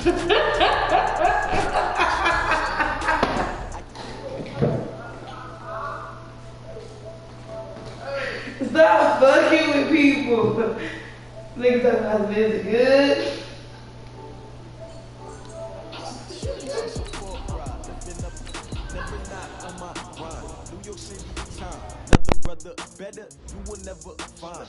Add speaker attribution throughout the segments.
Speaker 1: Stop fucking with people. Niggas talking about business good.
Speaker 2: Brother, better, you will never find.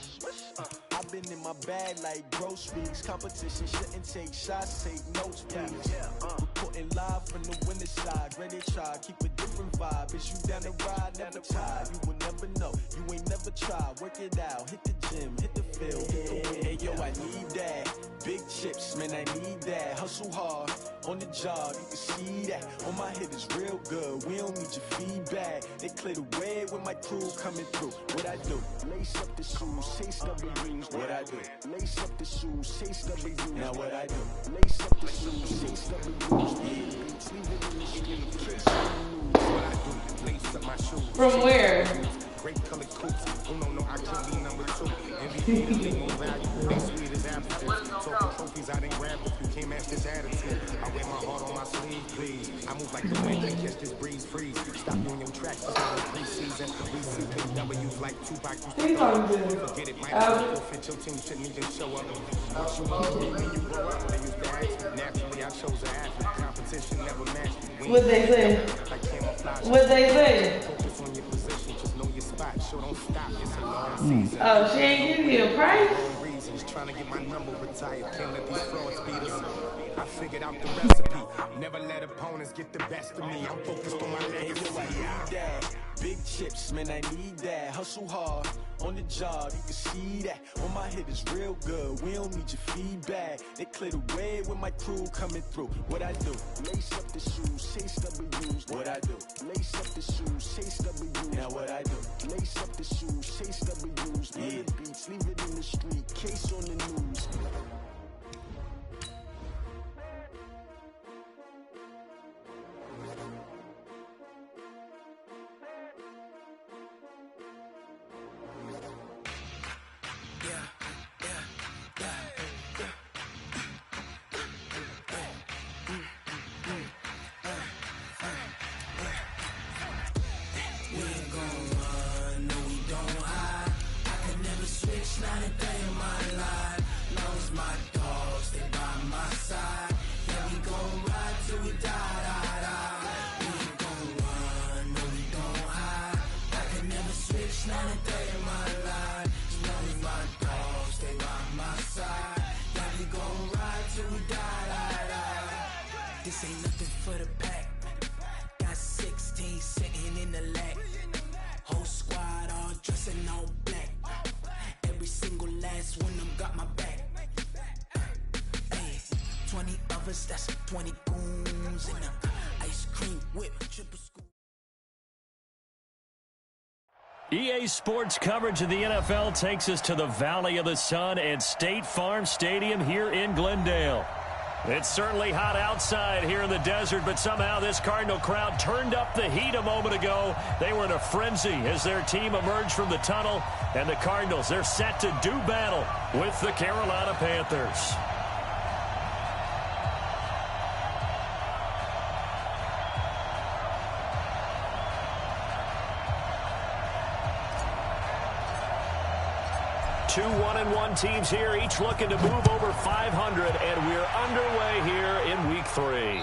Speaker 2: I've been in my bag like groceries. Competition shouldn't take shots, take notes, please. Reporting live from the winter side. Ready to try, keep a different vibe. Is you down the ride, never tired. You will never know, you ain't never tried. Work it out, hit the gym, hit the field, hit the wind. Hey, yo, I need that. Big chips, man, I need that. Hustle hard, on the job, you can see that. On my head is real good, we don't need your feedback. They clear the way with my crew coming through. What I do? Lace up the shoes, chase W's. What I do? Lace up the shoes, chase W's. Now what I do? Lace up the shoes, chase W's. Leave it in the street, chase W's. What I do? Lace up my shoes.
Speaker 1: From where?
Speaker 3: Great colored coats. Oh no, I can't be number 2. MVP is legal value. They sweet as apples. Talking trophies, I didn't grab if you can't match this attitude. I wear my heart on my sleeve, please. I move like the wind and catch this breeze freeze. Stop doing your tracks, it's not a preseason. We see W's like Tupac. Forget it, might fit your team, shouldn't even show up. Once you when you grow up, they use bags. Naturally, I chose an athlete. Competition never matched me.
Speaker 1: What they say? What they say?
Speaker 3: Focus on your position, just know your spot. Show don't stop, it's a long season.
Speaker 1: Oh, she ain't giving you a price?
Speaker 3: Reasons, trying to get my number retired. Can't let these frauds beat us. I figured out the recipe. Never let opponents get the best of me. I'm focused on my legacy.
Speaker 2: I need that. Big chips, man, I need that. Hustle hard, on the job, you can see that. On my head is real good, we don't need your feedback. They clear the way with my crew coming through. What I do? Lace up the shoes, chase W's. What I do? Lace up the shoes, chase W's. Now what I do? Lace up the shoes, chase W's. Yeah. Beats, leave it in the street, case on the news. This ain't nothing for the pack. Got 16 sitting in the lap. Whole squad all dressing all black. Every single last one of them got my back. Hey, 20 of us, that's 20 goons in them. Ice cream whip, triple scoop.
Speaker 4: EA Sports coverage of the NFL takes us to the Valley of the Sun at State Farm Stadium here in Glendale. It's certainly hot outside here in the desert, but somehow this Cardinal crowd turned up the heat a moment ago. They were in a frenzy as their team emerged from the tunnel, and the Cardinals, they're set to do battle with the Carolina Panthers. Two 1-1 teams here, each looking to move over 500, and we're underway here in Week 3.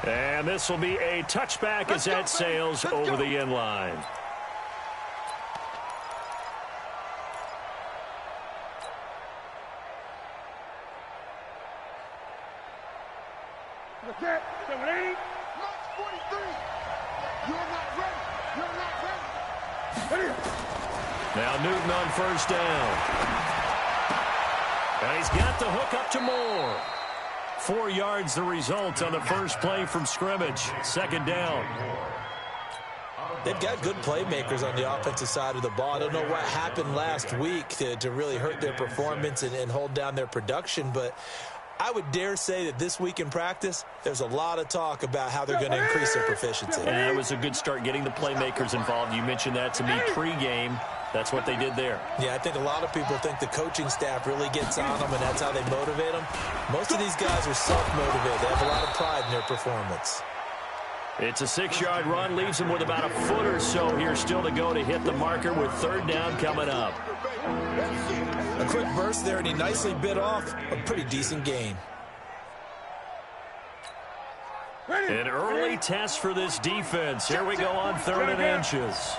Speaker 4: And this will be a touchback as that sails over the end line.
Speaker 5: What's that? Number 8, March 43. You're not ready. You're not ready. Ready.
Speaker 4: Now Newton on first down. And he's got the hook up to Moore. 4 yards the result on the first play from scrimmage. Second down.
Speaker 6: They've got good playmakers on the offensive side of the ball. I don't know what happened last week to really hurt their performance and hold down their production, but I would dare say that this week in practice, there's a lot of talk about how they're going to increase their proficiency.
Speaker 4: And that was a good start getting the playmakers involved. You mentioned that to me pregame. That's what they did there.
Speaker 6: Yeah, I think a lot of people think the coaching staff really gets on them, and that's how they motivate them. Most of these guys are self-motivated. They have a lot of pride in their performance.
Speaker 4: It's a 6-yard run, leaves him with about a foot or so here still to go to hit the marker with third down coming up.
Speaker 6: A quick burst there, and he nicely bit off a pretty decent gain.
Speaker 4: An early test for this defense. Here we go on 3rd and inches.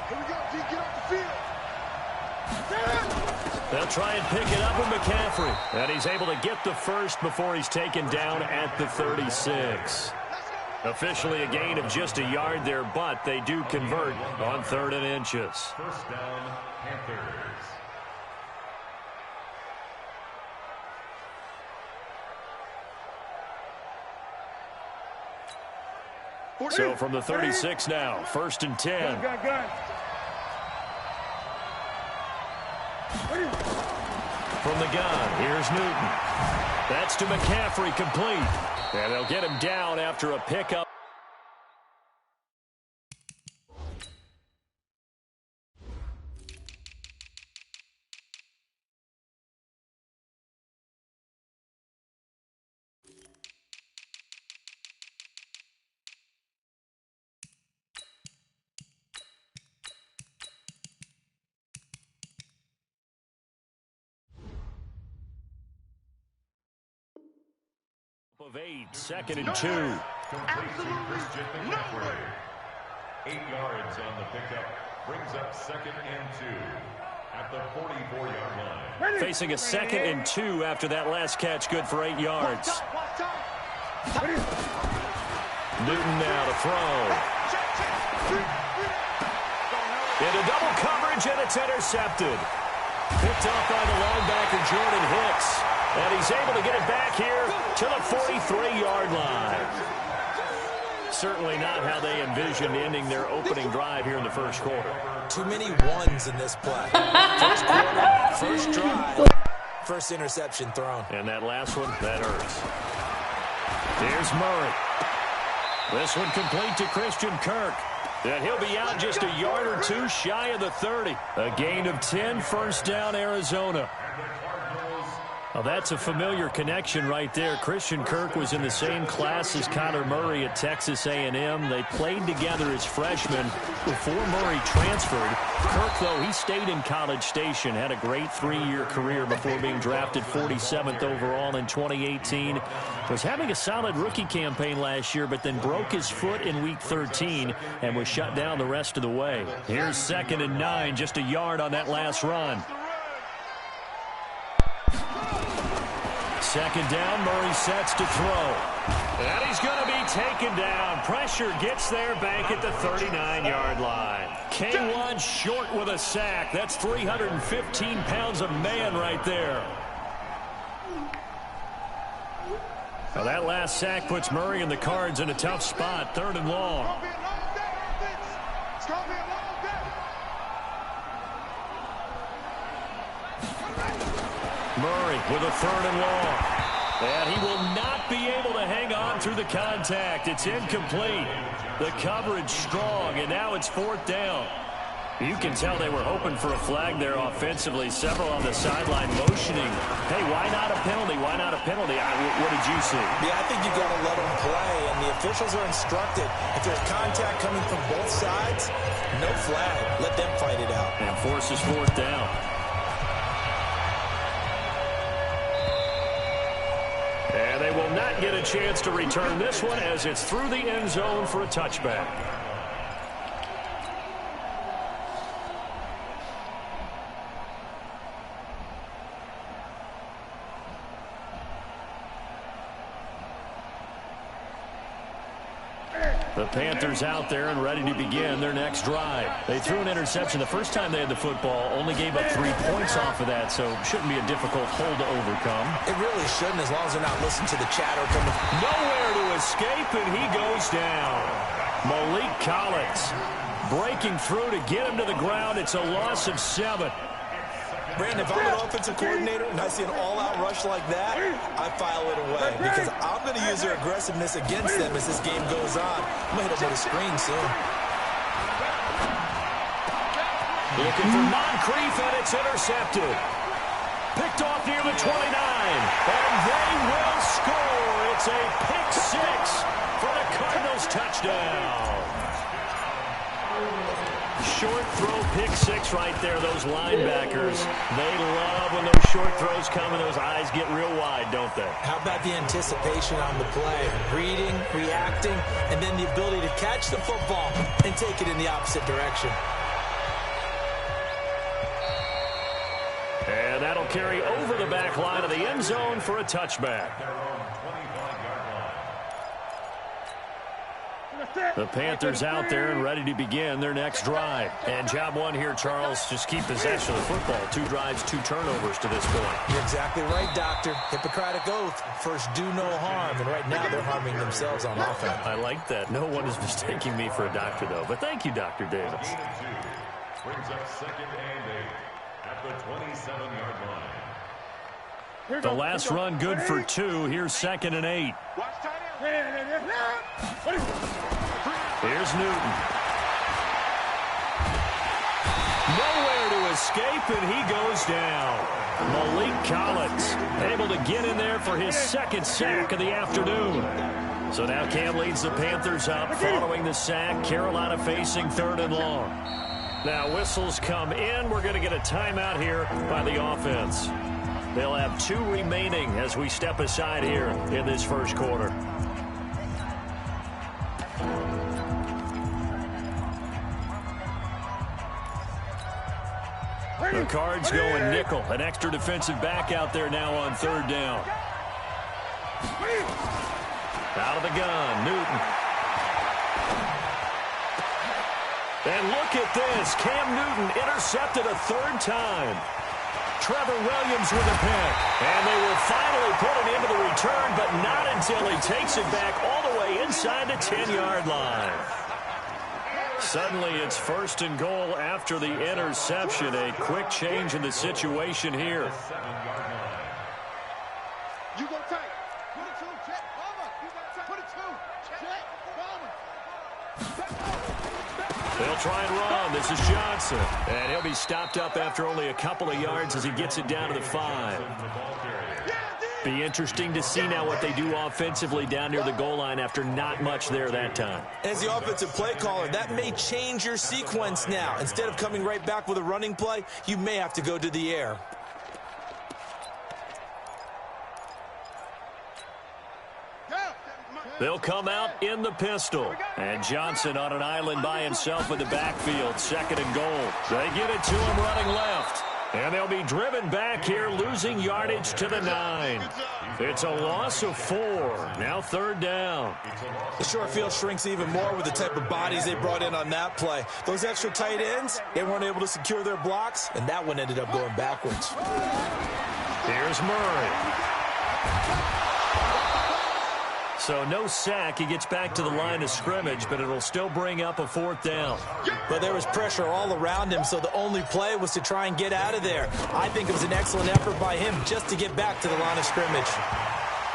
Speaker 4: They'll try and pick it up with McCaffrey. And he's able to get the first before he's taken down at the 36. Officially a gain of just a yard there, but they do convert on 3rd and inches.
Speaker 7: First down, Panthers.
Speaker 4: So from the 36 now, 1st and 10. From the gun, here's Newton. That's to McCaffrey, complete. And they'll get him down after a pickup. Of 8, 2nd and 2.
Speaker 7: Completion, Christian McCaffrey. 8 yards on the pickup. Brings up 2nd and 2 at the 44-yard line.
Speaker 4: Facing a 2nd and 2 after that last catch, good for 8 yards. Newton now to throw. Into double coverage, and it's intercepted. Picked off by the linebacker, Jordan Hicks. And he's able to get it back here to the 43-yard line. Certainly not how they envisioned ending their opening drive here in the first quarter.
Speaker 6: Too many ones in this play. First quarter, first drive, first interception thrown.
Speaker 4: And that last one, that hurts. Here's Murray. This one complete to Christian Kirk. And he'll be out just a yard or two shy of the 30. A gain of 10, first down, Arizona. Well, that's a familiar connection right there. Christian Kirk was in the same class as Kyler Murray at Texas A&M. They played together as freshmen before Murray transferred. Kirk, though, he stayed in College Station, had a great 3-year career before being drafted 47th overall in 2018. Was having a solid rookie campaign last year, but then broke his foot in Week 13 and was shut down the rest of the way. Here's 2nd and 9, just a yard on that last run. 2nd down, Murray sets to throw. And he's going to be taken down. Pressure gets there back at the 39-yard line. K1 short with a sack. That's 315 pounds of man right there. Well, that last sack puts Murray and the Cards in a tough spot. 3rd and long. Murray with a 3rd and long. And he will not be able to hang on through the contact. It's incomplete. The coverage strong, and now it's 4th down. You can tell they were hoping for a flag there offensively. Several on the sideline motioning. Hey, why not a penalty? Why not a penalty? What did you see?
Speaker 6: Yeah, I think you got to let them play, and the officials are instructed. If there's contact coming from both sides, no flag. Let them fight it out.
Speaker 4: And forces 4th down. And they will not get a chance to return this one as it's through the end zone for a touchback. The Panthers out there and ready to begin their next drive. They threw an interception the first time they had the football, only gave up 3 points off of that, so shouldn't be a difficult hole to overcome.
Speaker 6: It really shouldn't, as long as they're not listening to the chatter coming.
Speaker 4: Nowhere to escape, and he goes down. Malik Collins breaking through to get him to the ground. It's a loss of 7.
Speaker 6: Brandon, if I'm an offensive coordinator and I see an all-out rush like that, I file it away because I'm going to use their aggressiveness against them as this game goes on. I'm going to hit them with a screen soon.
Speaker 4: Looking for Moncrief, and it's intercepted. Picked off near the 29, and they will score. It's a pick six for the Cardinals touchdown. Short throw pick six right there, those linebackers. They love when those short throws come and those eyes get real wide, don't they?
Speaker 6: How about the anticipation on the play? Reading, reacting, and then the ability to catch the football and take it in the opposite direction.
Speaker 4: And that'll carry over the back line of the end zone for a touchback. The Panthers out there and ready to begin their next drive. And job one here, Charles, just keep possession of the football. 2 drives, 2 turnovers to this point.
Speaker 6: You're exactly right, Doctor. Hippocratic oath. First, do no harm. And right now, they're harming themselves on offense.
Speaker 4: I like that. No one is mistaking me for a doctor, though. But thank you, Dr. Davis.
Speaker 7: Brings up 2nd and 8 at the 27-yard line.
Speaker 4: The last run good for 2. Here's 2nd and 8. Here's Newton. Nowhere to escape, and he goes down. Malik Collins able to get in there for his 2nd sack of the afternoon. So now Cam leads the Panthers up following the sack. Carolina facing 3rd and long. Now whistles come in. We're going to get a timeout here by the offense. They'll have 2 remaining as we step aside here in this first quarter. The Cards going nickel. An extra defensive back out there now on 3rd down. Out of the gun, Newton. And look at this. Cam Newton intercepted a 3rd time. Trevor Williams with a pick. And they will finally put it into the return, but not until he takes it back all the way inside the 10-yard line. Suddenly it's 1st and goal after the interception. A quick change in the situation here.
Speaker 5: You go tight. Put it 2, check. Bomber. You got tight. Put it 2, check. Bomber.
Speaker 4: They'll try and run. This is Johnson. And he'll be stopped up after only a couple of yards as he gets it down to the 5. Be interesting to see now what they do offensively down near the goal line after not much there that time.
Speaker 6: As the offensive play caller, that may change your sequence now. Instead of coming right back with a running play, you may have to go to the air.
Speaker 4: They'll come out in the pistol. And Johnson on an island by himself in the backfield. 2nd and goal. They get it to him running left. And they'll be driven back here, losing yardage to the 9. It's a loss of 4. Now 3rd down.
Speaker 6: The short field shrinks even more with the type of bodies they brought in on that play. Those extra tight ends, they weren't able to secure their blocks, and that one ended up going backwards.
Speaker 4: Here's Murray. So no sack. He gets back to the line of scrimmage, but it'll still bring up a 4th down.
Speaker 6: But there was pressure all around him, so the only play was to try and get out of there. I think it was an excellent effort by him just to get back to the line of scrimmage.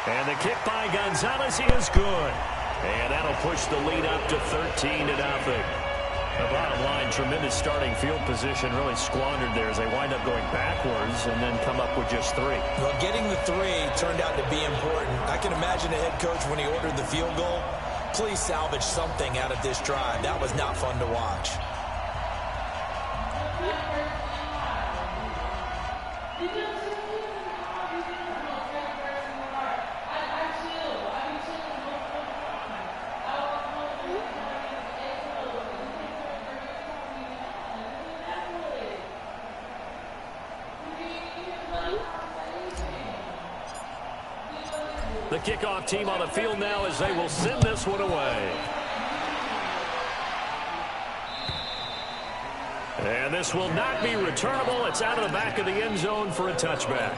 Speaker 4: And the kick by Gonzalez is good. And that'll push the lead up to 13-0. The bottom line, tremendous starting field position, really squandered there as they wind up going backwards and then come up with just 3.
Speaker 6: Well, getting the 3 turned out to be important. I can imagine the head coach when he ordered the field goal. Please salvage something out of this drive. That was not fun to watch.
Speaker 4: The kickoff team on the field now as they will send this one away. And this will not be returnable. It's out of the back of the end zone for a touchback.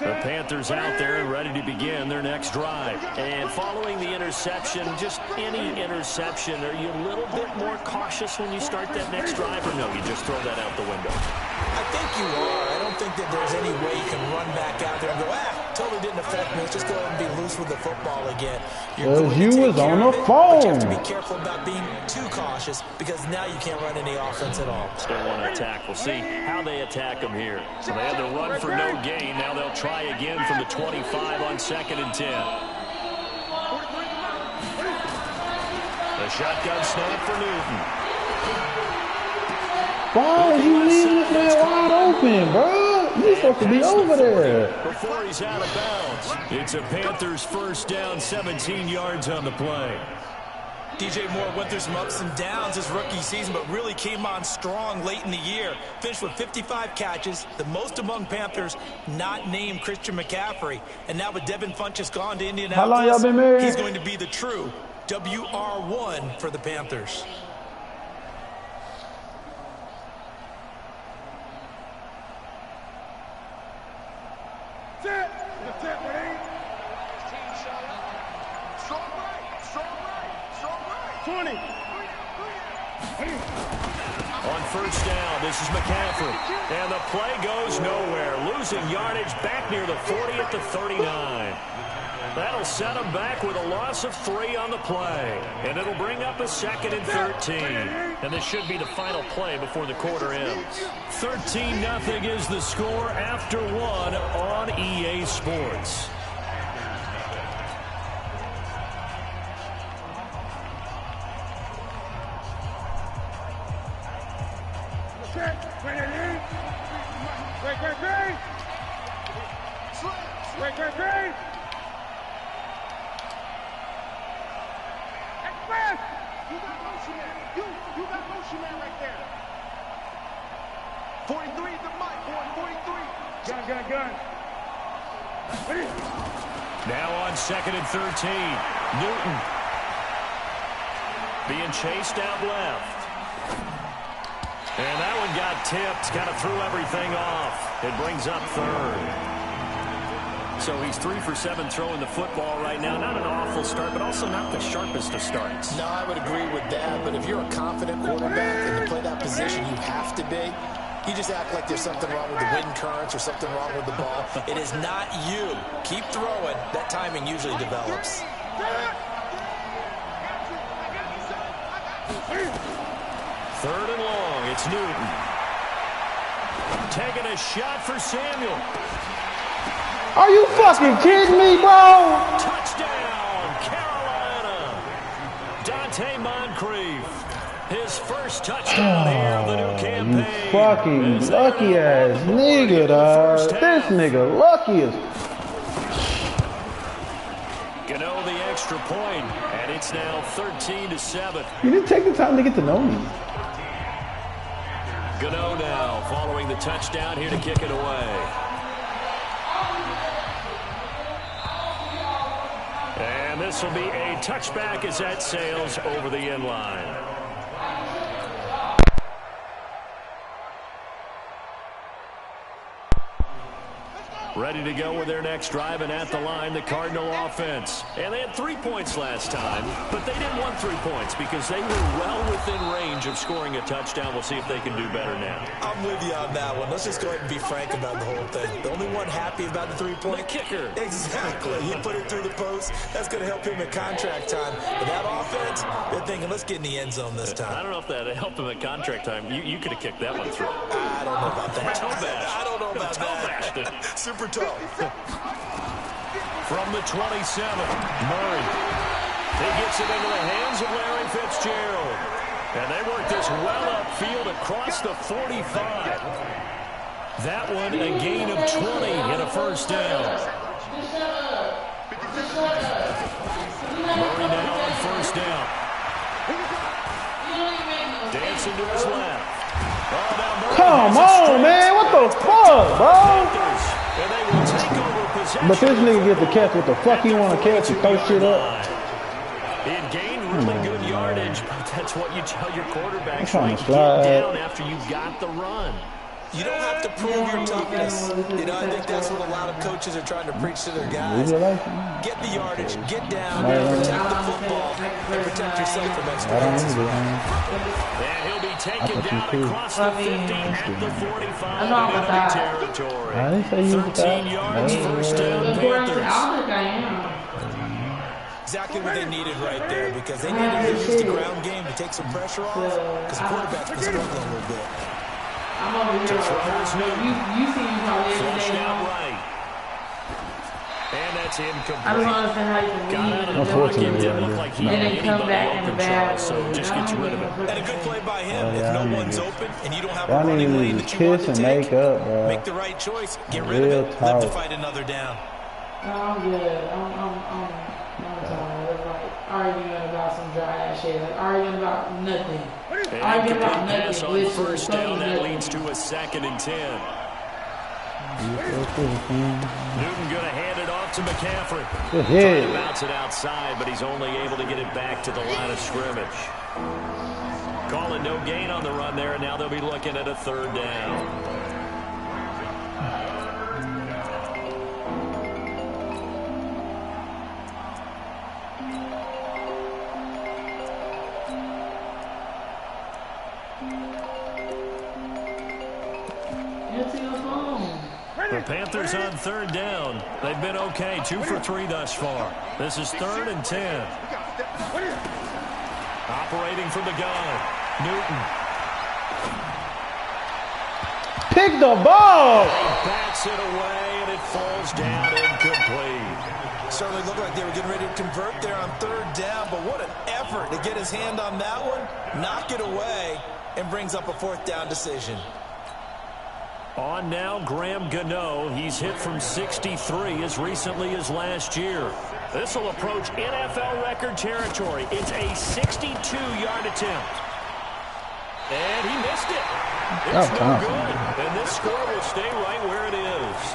Speaker 4: The Panthers out there and ready to begin their next drive. And following the interception, just any interception, are you a little bit more cautious when you start that next drive, or no, you just throw that out the window?
Speaker 6: I think you are. I don't think that there's any way you can run back out there and go, totally really didn't affect me. Let's just go ahead and be loose with the football again.
Speaker 8: Because you was on the phone.
Speaker 6: But you have to be careful about being too cautious because now you can't run any offense at all.
Speaker 4: Still want to attack. We'll see how they attack them here. So they had the run for no gain. Now they'll try again from the 25 on 2nd and 10. The shotgun snap for Newton.
Speaker 8: Why is you leaving this man wide open, bro? You're supposed to be over there.
Speaker 4: Before he's out of bounds. It's a Panthers first down, 17 yards on the play.
Speaker 6: DJ Moore went through some ups and downs this rookie season, but really came on strong late in the year. Finished with 55 catches, the most among Panthers not named Christian McCaffrey. And now with Devin Funchess gone to Indianapolis,
Speaker 8: how long y'all been married?
Speaker 6: He's going to be the true WR1 for the Panthers.
Speaker 5: That's it, man. 20.
Speaker 4: On first down, this is McCaffrey. And the play goes nowhere. Losing yardage back near the 40 at the 39. That'll set them back with a loss of 3 on the play. And it'll bring up a 2nd and 13. And this should be the final play before the quarter ends. 13-0 is the score after 1 on EA Sports.
Speaker 5: Wait. You got motion man. You got motion man right there. 43 is the mic, boy. 43. Gun.
Speaker 4: Now on 2nd and 13. Newton being chased out left. And that one got tipped. Kind of threw everything off. It brings up 3rd. So he's 3 for 7 throwing the football right now. Not an awful start, but also not the sharpest of starts.
Speaker 6: No, I would agree with that. But if you're a confident quarterback and to play that position, you have to be. You just act like there's something wrong with the wind currents or something wrong with the ball. It is not you. Keep throwing. That timing usually develops.
Speaker 4: 3rd and long. It's Newton. Taking a shot for Samuel.
Speaker 8: Are you fucking kidding me, bro?
Speaker 4: Touchdown, Carolina. Dante Moncrief. His first touchdown here of the new campaign.
Speaker 8: You fucking lucky ass nigga, dog. This nigga lucky as.
Speaker 4: Gano the extra point, and it's now 13-7.
Speaker 8: You didn't take the time to get to know me.
Speaker 4: Gano now following the touchdown here to kick it away. And this will be a touchback as that sails over the end line. Ready to go with their next drive, and at the line, the Cardinal offense. And they had 3 points last time, but they didn't want 3 points because they were well within range of scoring a touchdown. We'll see if they can do better now.
Speaker 6: I'm with you on that one. Let's just go ahead and be frank about the whole thing. The only one happy about the 3-point?
Speaker 4: The kicker.
Speaker 6: Exactly. He put it through the post. That's going to help him at contract time. But that offense, they're thinking, let's get in the end zone this time.
Speaker 4: I don't know if that helped him at contract time. You could have kicked that one through.
Speaker 6: I don't know about that.
Speaker 4: I
Speaker 6: don't know about
Speaker 4: that.
Speaker 6: Super toe.
Speaker 4: From the 27, Murray. He gets it into the hands of Larry Fitzgerald. And they work this well upfield across the 45. That one a gain of 20 and a first down. Murray now on first down. Dancing to his left. Oh, now Murray.
Speaker 8: Come on, man. What the fuck, bro?
Speaker 4: And they will take over possession.
Speaker 8: But this nigga get to catch what the fuck he want to catch and throw shit up.
Speaker 4: He had gained really good yardage, but that's what you tell your quarterbacks,
Speaker 8: trying
Speaker 4: right?
Speaker 8: to slide.
Speaker 4: Get down after you got the run.
Speaker 6: You don't have to prove your toughness. You know, I think that's what a lot of coaches are trying to preach to their guys. Get the yardage, get down, protect the football, and protect yourself from experience as well.
Speaker 4: And he'll be taken down across the 50 at the 45 in enemy territory. 13 yards, first down, Panthers.
Speaker 6: Exactly what they needed right there, because they needed to use the ground game to take some pressure off, because the quarterback's been struggling a little bit.
Speaker 1: I'm over here. You see you probably every day.
Speaker 4: Right. And that's incomplete.
Speaker 1: I don't understand how you can leave.
Speaker 8: Unfortunately,
Speaker 4: didn't look like he had
Speaker 1: And then come
Speaker 4: anybody
Speaker 1: back in
Speaker 4: open,
Speaker 1: the bad
Speaker 4: Charles, so just gets rid of it.
Speaker 6: And a good play by him. If no one's open and you don't have a
Speaker 8: Y'all
Speaker 6: running
Speaker 8: need
Speaker 6: lane
Speaker 8: to
Speaker 6: that you want
Speaker 8: kiss
Speaker 6: to
Speaker 8: and
Speaker 6: take,
Speaker 8: make up, bro.
Speaker 6: make the right choice. Get rid of it. Live to fight another down.
Speaker 1: No, I'm good. I'm tired. It's like arguing about some dry ass shit. Like arguing about nothing. Arguing about
Speaker 4: Pass
Speaker 1: nothing.
Speaker 4: on first down, that leads to a 2nd and 10. Newton going to hand it off to McCaffrey. Trying to bounce it outside, but he's only able to get it back to the line of scrimmage. Calling no gain on the run there, and now they'll be looking at a 3rd down. The Panthers on 3rd down. They've been okay, 2 for 3 thus far. This is 3rd and 10. Operating from the gun, Newton.
Speaker 8: Pick the ball!
Speaker 4: He bats it away, and it falls down incomplete.
Speaker 6: Certainly looked like they were getting ready to convert there on 3rd down, but what an effort to get his hand on that one, knock it away, and brings up a 4th down decision.
Speaker 4: On now, Graham Gano. He's hit from 63 as recently as last year. This will approach NFL record territory. It's a 62-yard attempt. And he missed it. It's no good. And this score will stay right where it is.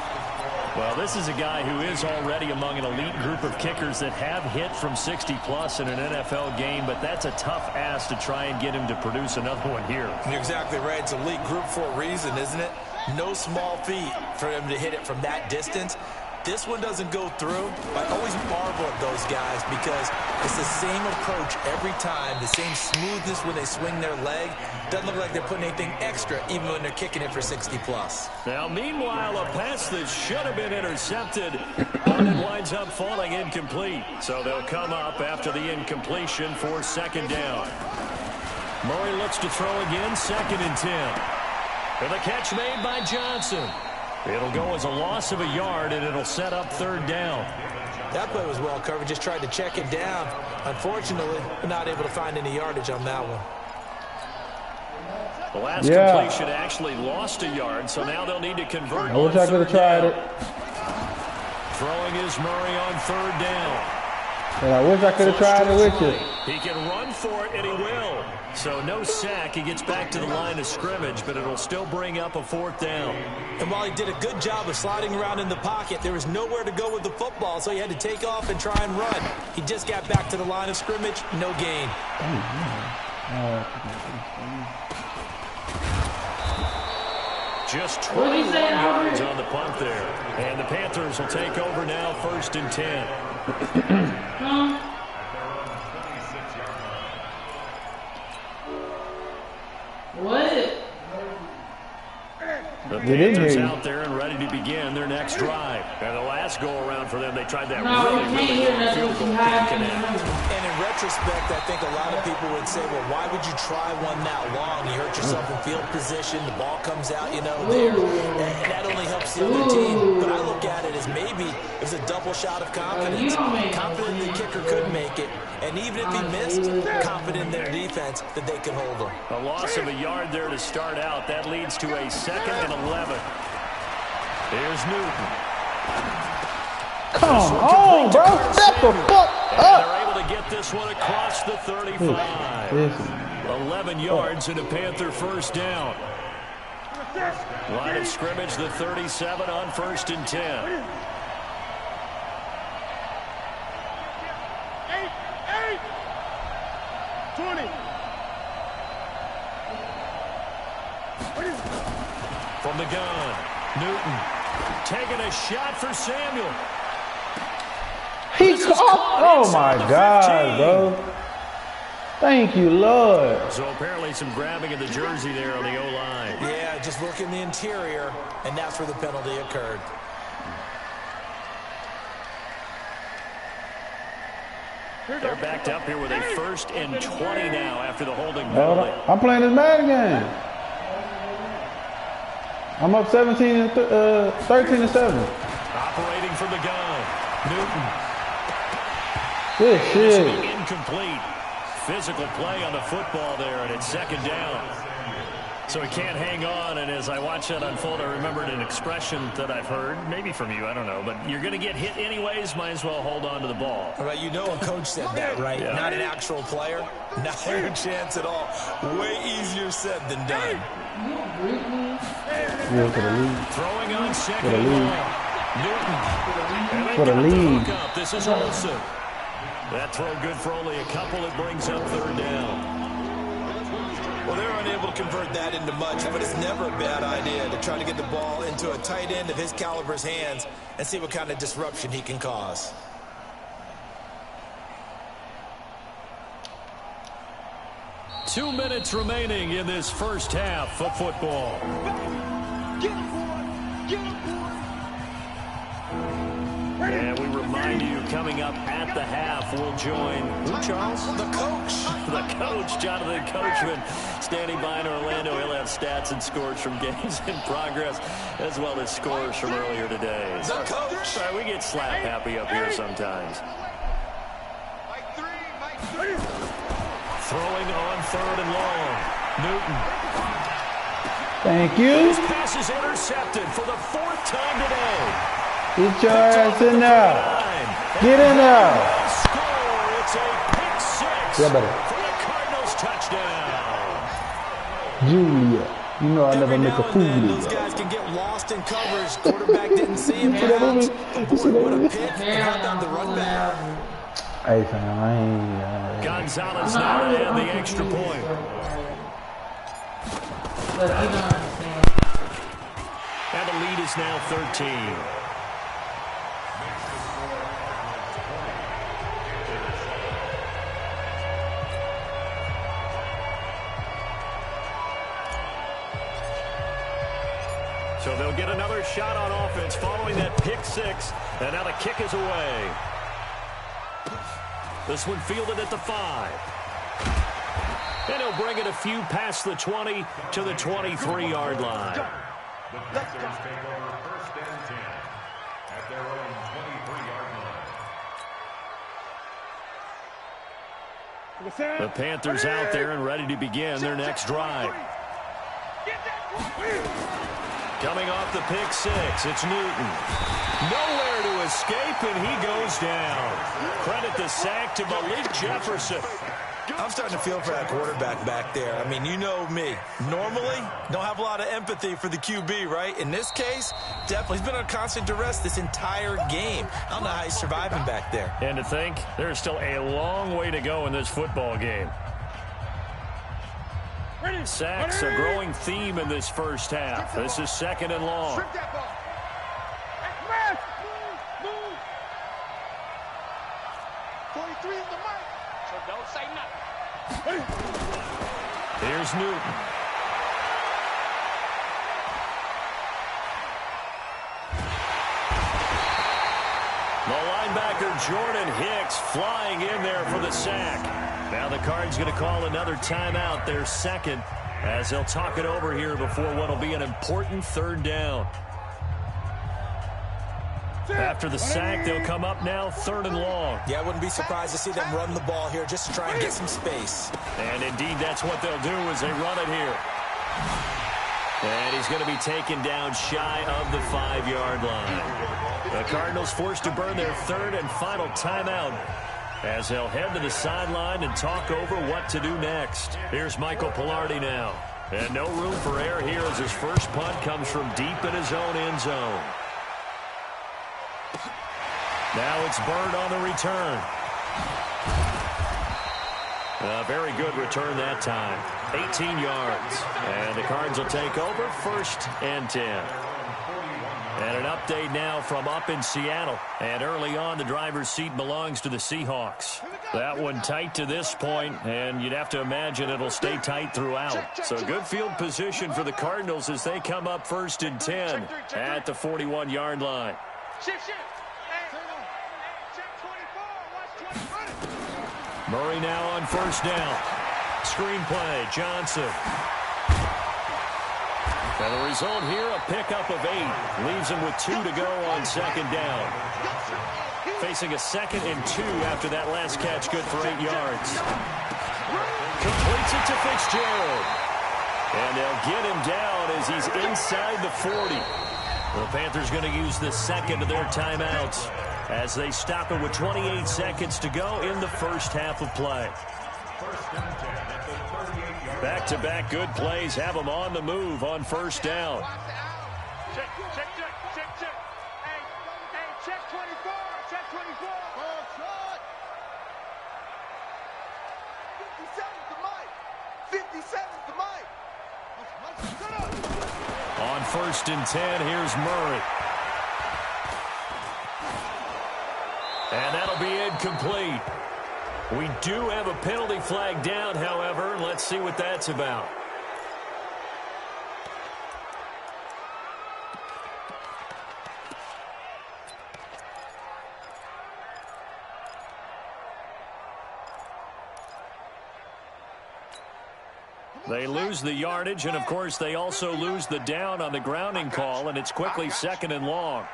Speaker 4: Well, this is a guy who is already among an elite group of kickers that have hit from 60-plus in an NFL game, but that's a tough ask to try and get him to produce another one here.
Speaker 6: You're exactly right. It's elite group for a reason, isn't it? No small feat for him to hit it from that distance. This one doesn't go through. I always marvel at those guys because it's the same approach every time, the same smoothness when they swing their leg. Doesn't look like they're putting anything extra even when they're kicking it for 60-plus.
Speaker 4: Now, meanwhile, a pass that should have been intercepted, and it winds up falling incomplete. So they'll come up after the incompletion for 2nd down. Murray looks to throw again, 2nd and 10. And the catch made by Johnson. It'll go as a loss of a yard, and it'll set up 3rd down.
Speaker 6: That play was well covered. Just tried to check it down. Unfortunately, not able to find any yardage on that one.
Speaker 4: The last completion actually lost a yard, so now they'll need to convert.
Speaker 8: I wish I could have tried it.
Speaker 4: Throwing is Murray on 3rd down.
Speaker 8: And I wish I could have tried it with you.
Speaker 4: He can run for it, and he will. So no sack. He gets back to the line of scrimmage, but it'll still bring up a 4th down.
Speaker 6: And while he did a good job of sliding around in the pocket, there was nowhere to go with the football, so he had to take off and try and run. He just got back to the line of scrimmage, no gain.
Speaker 4: Just 21 yards on the punt there. And the Panthers will take over now, 1st and 10.
Speaker 1: What?
Speaker 4: The Panthers out there and ready to begin their next drive. And the last go-around for them, they tried that really field goal kick.
Speaker 6: And in retrospect, I think a lot of people would say, well, why would you try one that long? You hurt yourself in field position. The ball comes out, you know, there. And that only helps the other team. But I look at it as maybe it was a double shot of confidence. Confident the kicker could make it. And even if he missed, confident in their defense that they could hold him.
Speaker 4: A loss of a yard there to start out. That leads to a 2nd and 11. Here's Newton.
Speaker 8: Come on, bro. Step the fuck
Speaker 4: up. And they're able to get this one across the 35. 11 yards and a Panther 1st down. Line of scrimmage, the 37 on 1st and 10.
Speaker 5: 20.
Speaker 4: From the gun, Newton taking a shot for Samuel.
Speaker 8: He caught. Oh my God, bro. Thank you, Lord.
Speaker 4: So apparently some grabbing of the jersey there on the O-line.
Speaker 6: Yeah, just look in the interior, and that's where the penalty occurred.
Speaker 4: They're backed up here with a 1st and 20 now after the holding penalty.
Speaker 8: I'm playing this Madden game. I'm up 13 and 7.
Speaker 4: Operating from the gun, Newton.
Speaker 8: Good shit.
Speaker 4: Incomplete. Physical play on the football there, and it's 2nd down. So he can't hang on, and as I watch that unfold, I remembered an expression that I've heard, maybe from you, I don't know, but you're going to get hit anyways, might as well hold on to the ball.
Speaker 6: Well, you know a coach said that, right? Yeah. Not an actual player. Not a chance at all. Way easier said than done.
Speaker 8: Yeah, for the lead.
Speaker 4: Throwing on 2nd
Speaker 8: For the lead.
Speaker 4: Newton.
Speaker 8: For the lead.
Speaker 4: This is Olsen. That throw good for only a couple. It brings up 3rd down.
Speaker 6: Well, they're unable to convert that into much, but it's never a bad idea to try to get the ball into a tight end of his caliber's hands and see what kind of disruption he can cause.
Speaker 4: Two minutes remaining in this first half of football.
Speaker 5: Get him, boy. Get him, boy.
Speaker 4: And we remind you, coming up at the half, we'll join, who, Charles?
Speaker 6: The coach.
Speaker 4: The coach, Jonathan Coachman, standing by in Orlando. He'll have stats and scores from games in progress, as well as scores from earlier today.
Speaker 6: The coach.
Speaker 4: We get slap happy up here sometimes. Throwing on 3rd and long. Newton.
Speaker 8: Thank you.
Speaker 4: This pass is intercepted for the 4th time today.
Speaker 8: Get your ass in there. Get in there.
Speaker 4: Score. It's a pick 6
Speaker 8: Yeah, buddy.
Speaker 4: for the Cardinals touchdown.
Speaker 8: Julia. You know I never make a fool of
Speaker 6: Those guys can get lost in coverage. Quarterback didn't see him.
Speaker 8: See that movie?
Speaker 6: What a pick. Held down the run back.
Speaker 8: Hey, fam, I ain't.
Speaker 4: Gonzalez now and the extra point.
Speaker 1: Look, you don't understand.
Speaker 4: And the lead is now 13. So they'll get another shot on offense following that pick 6. And now the kick is away. This one fielded at the 5. And he'll bring it a few past the 20 to the 23-yard line.
Speaker 7: The Panthers take over 1st and 10 at their own 23-yard line.
Speaker 4: The Panthers out there and ready to begin their next drive. Coming off the pick 6, it's Newton. Nowhere to escape, and he goes down. Credit the sack to Malik Jefferson.
Speaker 6: I'm starting to feel for that quarterback back there. I mean, you know me. Normally, don't have a lot of empathy for the QB, right? In this case, definitely. He's been on constant duress this entire game. I don't know how he's surviving back there.
Speaker 4: And to think, there's still a long way to go in this football game. Sacks, a growing theme in this first half. This is 2nd and long.
Speaker 5: Strip that ball. Move. 43 is the mark. So don't say nothing.
Speaker 4: Here's Newton. The linebacker Jordan Hicks flying in there for the sack. Now the Cards going to call another timeout, their 2nd, as they'll talk it over here before what will be an important 3rd down. After the sack, they'll come up now 3rd and long.
Speaker 6: Yeah, I wouldn't be surprised to see them run the ball here just to try and get some space.
Speaker 4: And indeed, that's what they'll do as they run it here. And he's going to be taken down shy of the 5-yard line. The Cardinals forced to burn their 3rd and final timeout as they'll head to the sideline and talk over what to do next. Here's Michael Pilardi now. And no room for error here as his first punt comes from deep in his own end zone. Now it's Bird on the return. A very good return that time. 18 yards. And the Cards will take over 1st and 10. And an update now from up in Seattle. And early on, the driver's seat belongs to the Seahawks. That one tight to this point, and you'd have to imagine it'll stay tight throughout. So good field position for the Cardinals as they come up 1st and 10 at the 41-yard line. Murray now on 1st down. Screenplay, Johnson. And the result here, a pickup of 8. Leaves him with 2 to go on 2nd down. Facing a 2nd and 2 after that last catch, good for 8 yards. Completes it to Fitzgerald. And they'll get him down as he's inside the 40. The Panthers going to use the 2nd of their timeouts as they stop it with 28 seconds to go in the first half of play. Back-to-back good plays have them on the move on 1st down.
Speaker 5: Check. Hey, check 24. Check 24. Oh, shot. 57's the mic. 57's the mic.
Speaker 4: On 1st and 10, here's Murray. And that'll be incomplete. We do have a penalty flag down, however. Let's see what that's about. They lose the yardage, and, of course, they also lose the down on the grounding call, and it's quickly 2nd and long.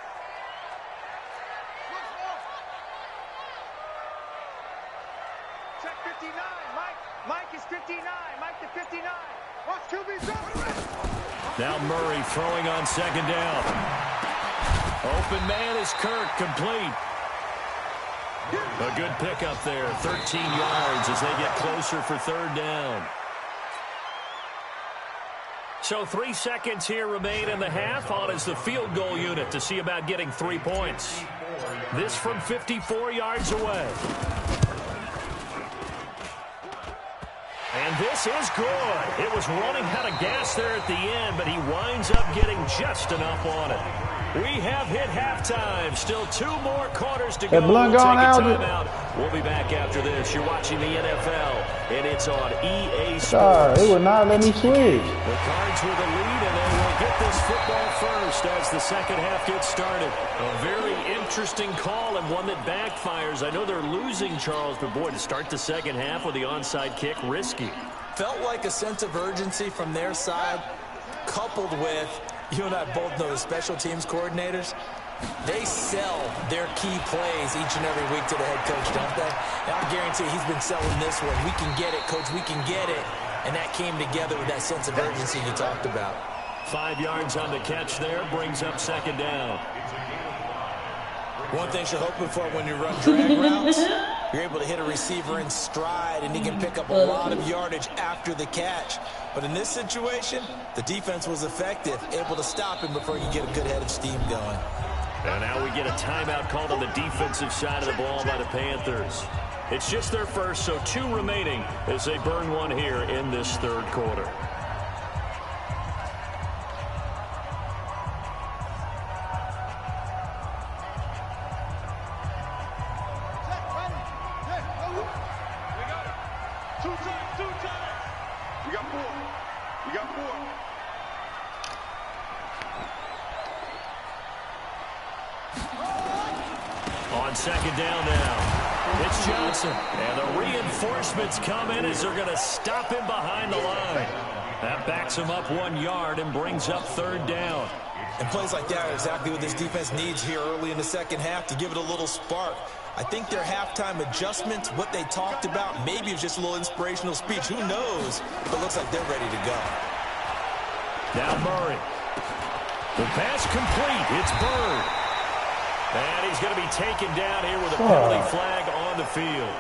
Speaker 5: Check 59. Mike is 59. Mike to 59. Watch QB's up.
Speaker 4: Now Murray throwing on 2nd down. Open man is Kirk, complete. A good pickup there, 13 yards as they get closer for 3rd down. So 3 seconds here remain in the half. On is the field goal unit to see about getting 3 points. This from 54 yards away. And this is good. It was running out of gas there at the end, but he winds up getting just enough on it. We have hit halftime. Still 2 more quarters to go. We'll take a timeout. We'll be back after this. You're watching the NFL, and it's on EA Sports.
Speaker 8: It would not let me switch.
Speaker 4: The Cards with a lead, and they will get this football first as the second half gets started. A very interesting call and one that backfires. I know they're losing, Charles, but boy, to start the second half with the onside kick, risky.
Speaker 6: Felt like a sense of urgency from their side, coupled with, you and I both know the special teams coordinators, they sell their key plays each and every week to the head coach, don't they? And I guarantee he's been selling this one. We can get it, coach, we can get it. And that came together with that sense of urgency you talked about.
Speaker 4: 5 yards on the catch there, brings up 2nd down.
Speaker 6: One thing you're hoping for when you run drag routes, you're able to hit a receiver in stride, and he can pick up a lot of yardage after the catch. But in this situation, the defense was effective, able to stop him before you get a good head of steam going.
Speaker 4: And now we get a timeout called on the defensive side of the ball by the Panthers. It's just their first, so 2 remaining as they burn one here in this 3rd quarter. On 2nd down now, it's Johnson. And the reinforcements come in as they're going to stop him behind the line. That backs him up 1 yard and brings up 3rd down.
Speaker 6: And plays like that are exactly what this defense needs here early in the second half to give it a little spark. I think their halftime adjustments, what they talked about, maybe it's just a little inspirational speech. Who knows? But it looks like they're ready to go.
Speaker 4: Now Murray. The pass complete. It's Bird. And he's going to be taken down here with a penalty flag on the field.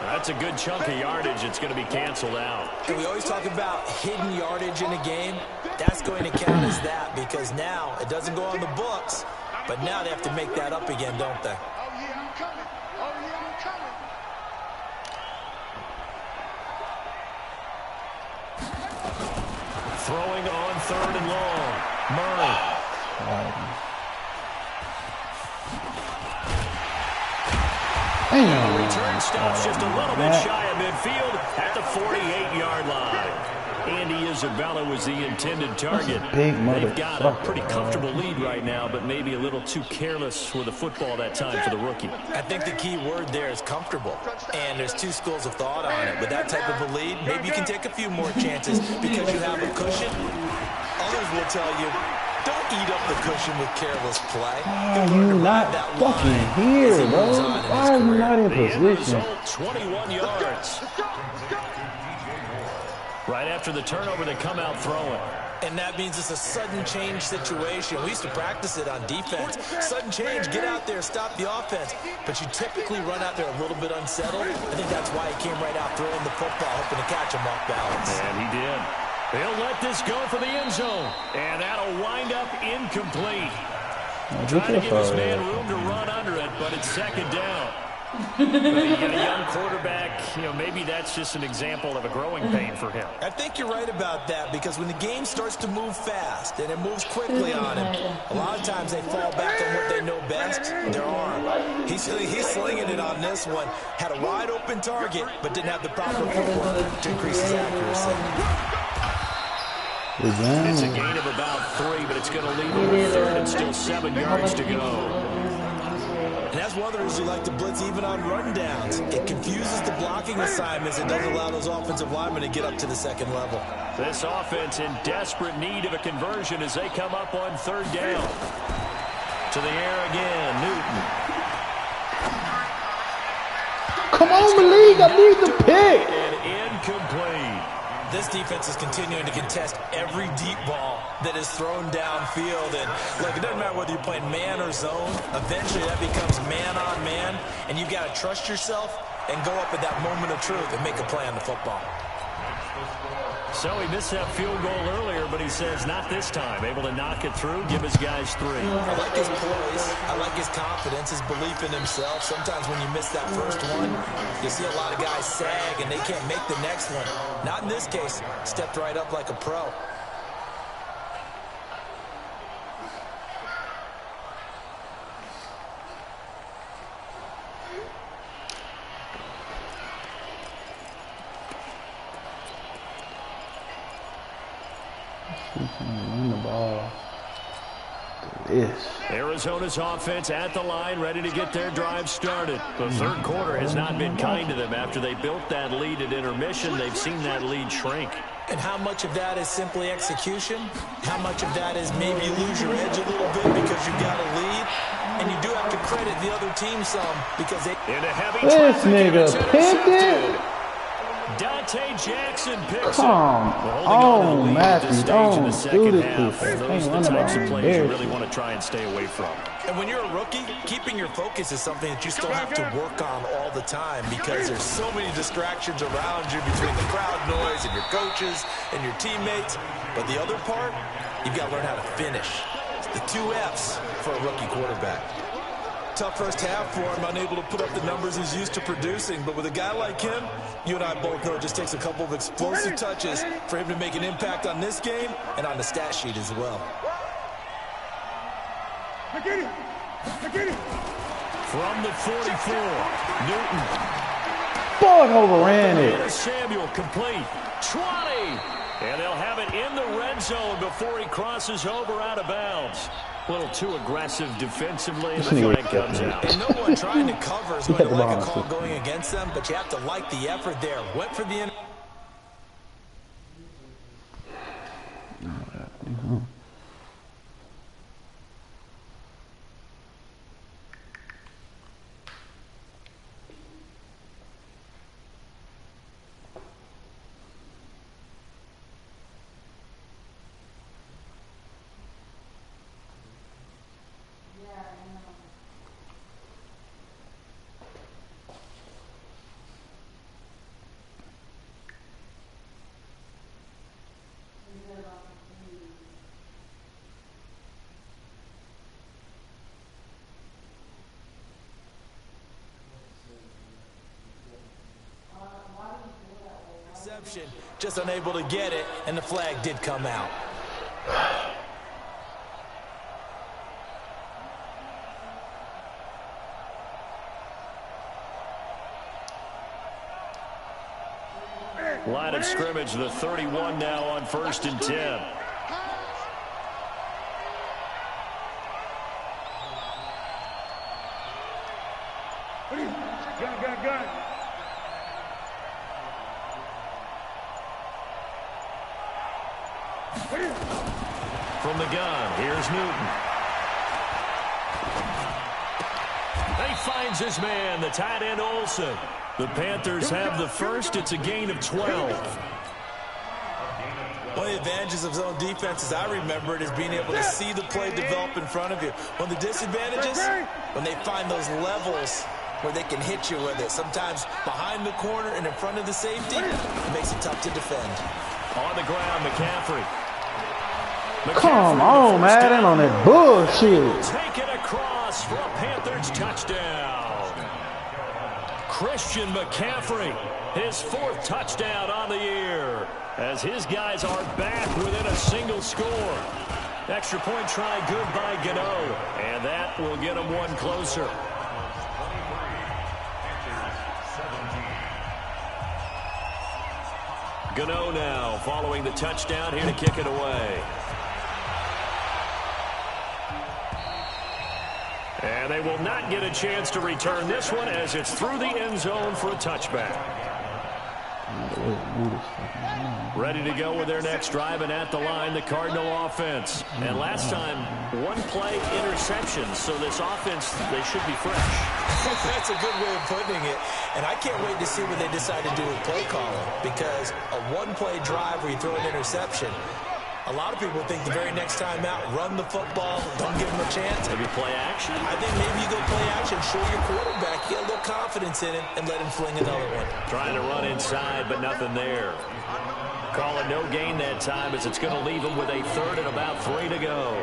Speaker 4: That's a good chunk of yardage. It's going to be canceled out.
Speaker 6: And we always talk about hidden yardage in a game. That's going to count as that because now it doesn't go on the books, but now they have to make that up again, don't they?
Speaker 5: Oh, yeah, I'm coming. Oh, yeah, I'm coming.
Speaker 4: Throwing on 3rd and long. Murray.
Speaker 8: Damn.
Speaker 4: The return stops just a little bit shy of midfield at the 48-yard line. Andy Isabella was the intended target. They've got a pretty comfortable lead right now, but maybe a little too careless with the football that time for the rookie.
Speaker 6: I think the key word there is comfortable, and there's two schools of thought on it. With that type of a lead, maybe you can take a few more chances because you have a cushion. Others will tell you, don't eat up the cushion with careless play.
Speaker 8: Why are you not fucking here, bro? Why are you not in position?
Speaker 4: 21 yards. Right after the turnover, they come out throwing.
Speaker 6: And that means it's a sudden change situation. We used to practice it on defense. Sudden change, get out there, stop the offense. But you typically run out there a little bit unsettled. I think that's why he came right out throwing the football, hoping to catch him off balance.
Speaker 4: And he did. They'll let this go for the end zone. And that'll wind up incomplete. Trying to give his man room to run under it, but it's 2nd down. You got a young quarterback, maybe that's just an example of a growing pain for him.
Speaker 6: I think you're right about that, because when the game starts to move fast and it moves quickly on him, a lot of times they fall back on what they know best, their arm. He's slinging it on this one. Had a wide open target, but didn't have the proper footwork to increase his accuracy.
Speaker 4: It's a gain of about 3, but it's going to leave him with 3rd and still 7 yards to go.
Speaker 6: And that's one of the reasons you like to blitz even on rundowns. It confuses the blocking assignments. It doesn't allow those offensive linemen to get up to the 2nd level.
Speaker 4: This offense in desperate need of a conversion as they come up on 3rd down. To the air again, Newton.
Speaker 8: Come on, Malik, I need the pick.
Speaker 4: And incomplete.
Speaker 6: This defense is continuing to contest every deep ball that is thrown downfield. And look, it doesn't matter whether you're playing man or zone. Eventually that becomes man on man. And you've got to trust yourself and go up at that moment of truth and make a play on the football.
Speaker 4: So he missed that field goal earlier, but he says not this time. Able to knock it through, give his guys 3.
Speaker 6: I like his poise. I like his confidence, his belief in himself. Sometimes when you miss that first one, you see a lot of guys sag and they can't make the next one. Not in this case. Stepped right up like a pro.
Speaker 8: Run the ball. This.
Speaker 4: Arizona's offense at the line, ready to get their drive started. The 3rd quarter has not been kind to them. After they built that lead at intermission, they've seen that lead shrink.
Speaker 6: And how much of that is simply execution? How much of that is maybe you lose your edge a little bit because you've got a lead? And you do have to credit the other team some because they...
Speaker 4: In a heavy
Speaker 8: this
Speaker 4: traffic,
Speaker 8: nigga picked it.
Speaker 4: Dante Jackson picks
Speaker 8: Come on, Matthew, don't do this.
Speaker 4: Those are the types of plays you really want to try and stay away from.
Speaker 6: And when you're a rookie, keeping your focus is something that you still have to work on all the time because there's so many distractions around you between the crowd noise and your coaches and your teammates. But the other part, you've got to learn how to finish. It's the 2 F's for a rookie quarterback. Tough first half for him, unable to put up the numbers he's used to producing. But with a guy like him, you and I both know it just takes a couple of explosive touches for him to make an impact on this game and on the stat sheet as well.
Speaker 4: From the 44, Newton.
Speaker 8: Boy, overran it.
Speaker 4: Samuel complete. 20. And they'll have it in the red zone before he crosses over out of bounds. A little too aggressive defensively, and the flag comes out.
Speaker 6: And no one trying to cover is going to like a call going against them, but you have to like the effort there. Went for the... interception, just unable to get it, and the flag did come out.
Speaker 4: Line of scrimmage, the 31 now on 1st and 10.
Speaker 5: Gun.
Speaker 4: From the gun, here's Newton. He finds his man, the tight end Olsen. The Panthers have the first. It's a gain of 12.
Speaker 6: One of the advantages of zone defense, as I remember it, is being able to see the play develop in front of you. One of the disadvantages, when they find those levels where they can hit you with it, sometimes behind the corner and in front of the safety, it makes it tough to defend.
Speaker 4: On the ground, McCaffrey.
Speaker 8: Come on, man. Ain't on that bullshit.
Speaker 4: Take it across for a Panthers touchdown. Christian McCaffrey, his 4th touchdown on the year, as his guys are back within a single score. Extra point try good by Gano, and that will get him one closer. Gano now following the touchdown, here to kick it away. And they will not get a chance to return this one as it's through the end zone for a touchback. Ready to go with their next drive, and at the line, the Cardinal offense. And last time, 1 play interception, so this offense, they should be fresh.
Speaker 6: That's a good way of putting it. And I can't wait to see what they decide to do with play calling, because a 1-play drive where you throw an interception, a lot of people think the very next time out, run the football, don't give them a chance.
Speaker 4: Maybe play action?
Speaker 6: I think maybe you go play action, show your quarterback, get a little confidence in him, and let him fling another one.
Speaker 4: Trying to run inside, but nothing there. Calling no gain that time, as it's going to leave him with a 3rd and about 3 to go.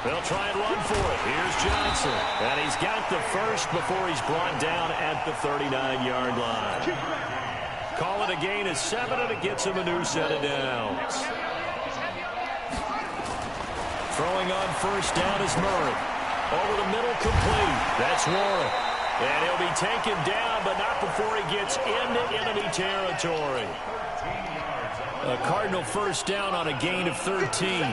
Speaker 4: They'll try and run for it. Here's Johnson. And he's got the first before he's brought down at the 39-yard line. Call it a gain of 7, and it gets him a new set of downs. Throwing on 1st down is Murray. Over the middle, complete. That's Warren. And he'll be taken down, but not before he gets into enemy territory. A Cardinal 1st down on a gain of 13.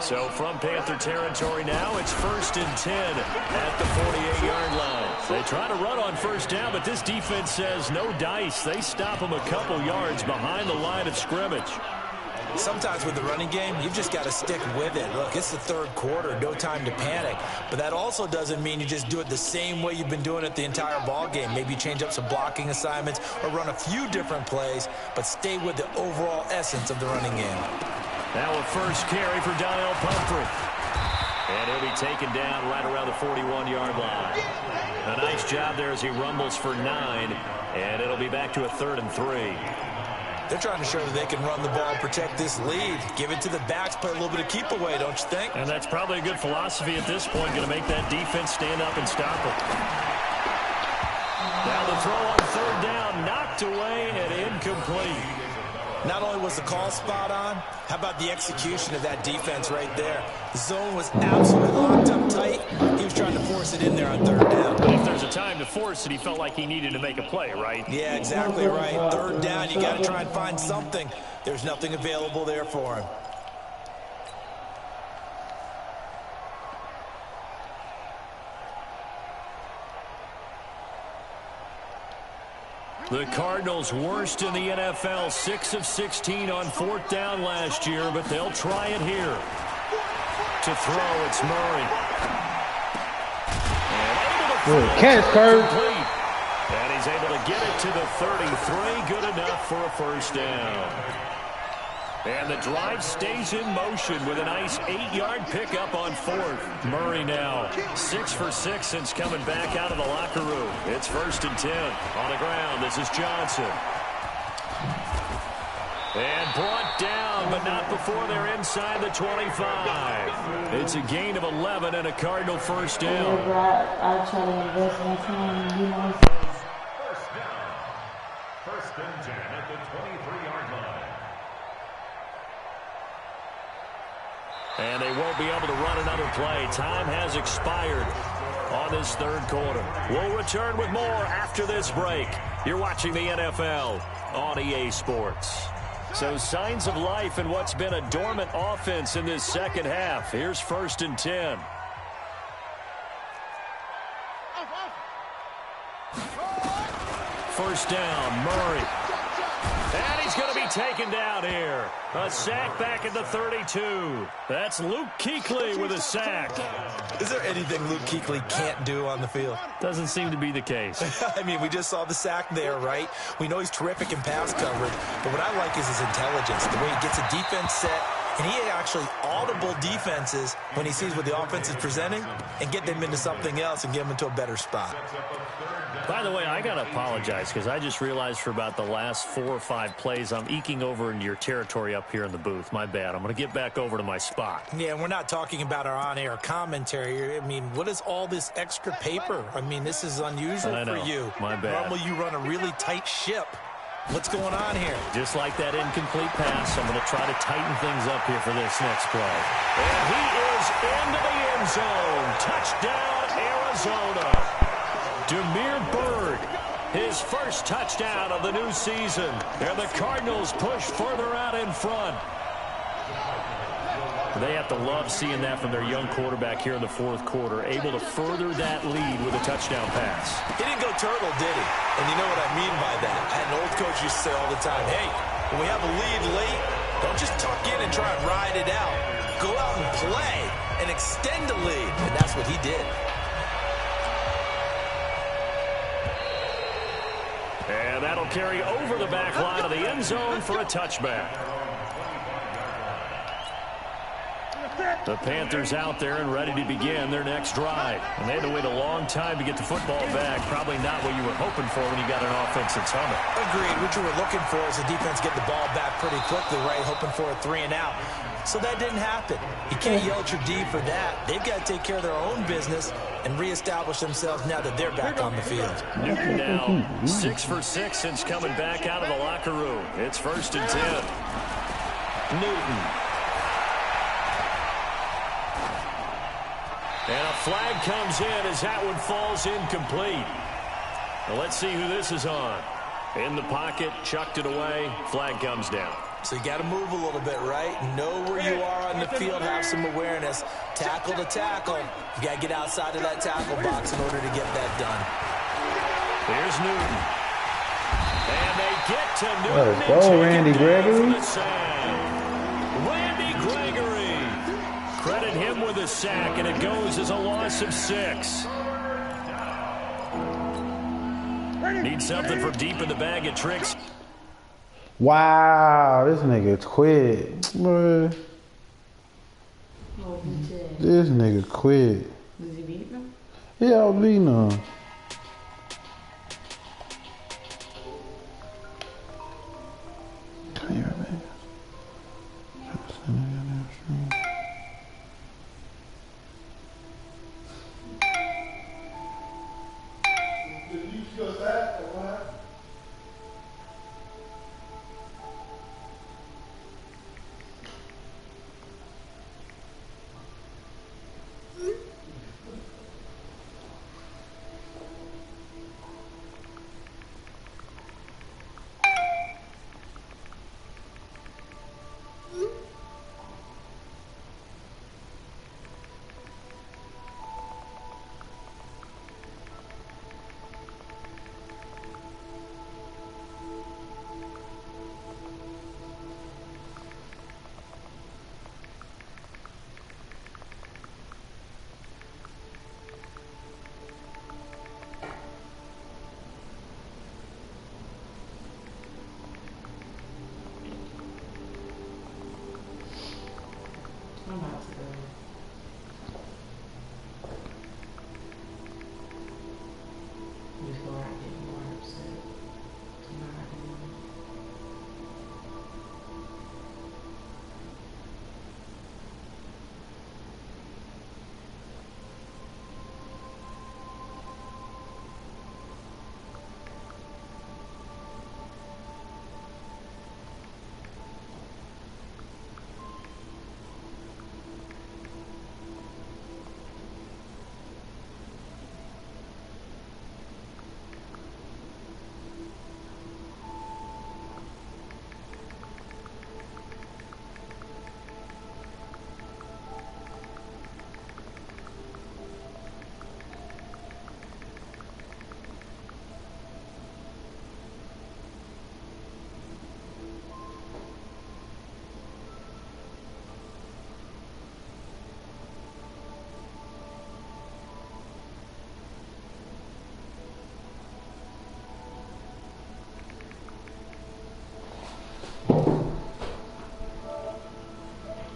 Speaker 4: So from Panther territory now, it's 1st and 10 at the 48-yard line. They try to run on 1st down, but this defense says no dice. They stop them a couple yards behind the line of scrimmage.
Speaker 6: Sometimes with the running game, you've just got to stick with it. Look, it's the 3rd quarter, no time to panic. But that also doesn't mean you just do it the same way you've been doing it the entire ball game. Maybe change up some blocking assignments or run a few different plays, but stay with the overall essence of the running game.
Speaker 4: Now a 1st carry for Donnell Pumphrey. And he'll be taken down right around the 41-yard line. A nice job there as he rumbles for 9, and it'll be back to a 3rd and 3.
Speaker 6: They're trying to show that they can run the ball, protect this lead, give it to the backs, play a little bit of keep away, don't you think?
Speaker 4: And that's probably a good philosophy at this point, going to make that defense stand up and stop it. Now the throw on 3rd down, knocked away and incomplete.
Speaker 6: Not only was the call spot on, how about the execution of that defense right there? The zone was absolutely locked up tight. He was trying to force it in there on 3rd down.
Speaker 4: But if there's a time to force it, he felt like he needed to make a play, right?
Speaker 6: Yeah, exactly right. 3rd down, you got to try and find something. There's nothing available there for him.
Speaker 4: The Cardinals worst in the NFL, 6 of 16 on 4th down last year, but they'll try it here. To throw, it's Murray.
Speaker 8: Good catch, Kurt.
Speaker 4: And he's able to get it to the 33, good enough for a 1st down. And the drive stays in motion with a nice 8-yard pickup on 4th. Murray now 6 for 6 since coming back out of the locker room. It's 1st and 10. On the ground, this is Johnson. And brought down, but not before they're inside the 25. It's a gain of 11 and a Cardinal first down.
Speaker 1: Yeah, bro, I try to invest my time, you know.
Speaker 7: First down. First and 10 at the 23-yard line.
Speaker 4: And they won't be able to run another play. Time has expired on this third quarter. We'll return with more after this break. You're watching the NFL on EA Sports. So signs of life in what's been a dormant offense in this second half. Here's first and 10. First down, Murray. And he's going to be taken down here. A sack back at the 32. That's Luke Kuechly with a sack.
Speaker 6: Is there anything Luke Kuechly can't do on the field?
Speaker 4: Doesn't seem to be the case.
Speaker 6: I mean, we just saw the sack there, right? We know he's terrific in pass coverage, but what I like is his intelligence, the way he gets a defense set, and he actually audible defenses when he sees what the offense is presenting and get them into something else and get them into a better spot.
Speaker 4: By the way, I got to apologize because I just realized for about the last 4 or 5 plays, I'm eking over into your territory up here in the booth. My bad. I'm going to get back over to my spot.
Speaker 6: Yeah, we're not talking about our on-air commentary. I mean, what is all this extra paper? I mean, this is unusual for you.
Speaker 4: My bad.
Speaker 6: Normally you run a really tight ship. What's going on here?
Speaker 4: Just like that incomplete pass, I'm going to try to tighten things up here for this next play. And he is into the end zone. Touchdown, Arizona. Demir Bird, his first touchdown of the new season. And the Cardinals push further out in front. They have to love seeing that from their young quarterback here in the fourth quarter, able to further that lead with a touchdown pass.
Speaker 6: He didn't go turtle, did he? And you know what I mean by that. I had an old coach used to say all the time, hey, when we have a lead late, don't just tuck in and try and ride it out. Go out and play and extend the lead. And that's what he did.
Speaker 4: And that'll carry over the back line of the end zone for a touchback. The Panthers out there and ready to begin their next drive. And they had to wait a long time to get the football back. Probably not what you were hoping for when you got an offense that's humming.
Speaker 6: Agreed. What you were looking for is the defense get the ball back pretty quickly, right? Hoping for a 3 and out. So that didn't happen. You can't yell at your D for that. They've got to take care of their own business and reestablish themselves now that they're back on the field.
Speaker 4: Newton now 6 for 6 since coming back out of the locker room. It's first and 10. Newton. And a flag comes in as that one falls incomplete. Now let's see who this is on. In the pocket, chucked it away, flag comes down.
Speaker 6: So you got to move a little bit, right? Know where you are on the field, have some awareness. Tackle to tackle. You got to get outside of that tackle box in order to get that done.
Speaker 4: Here's Newton. And they get to Newton.
Speaker 8: Let's go, Randy Gregory.
Speaker 4: Randy Gregory. Credit him with a sack, and it goes as a loss of 6. Need something from deep in the bag of tricks.
Speaker 8: Wow, this nigga quit. Boy. This nigga quit.
Speaker 1: Was he beating him?
Speaker 8: Yeah, I was beating him.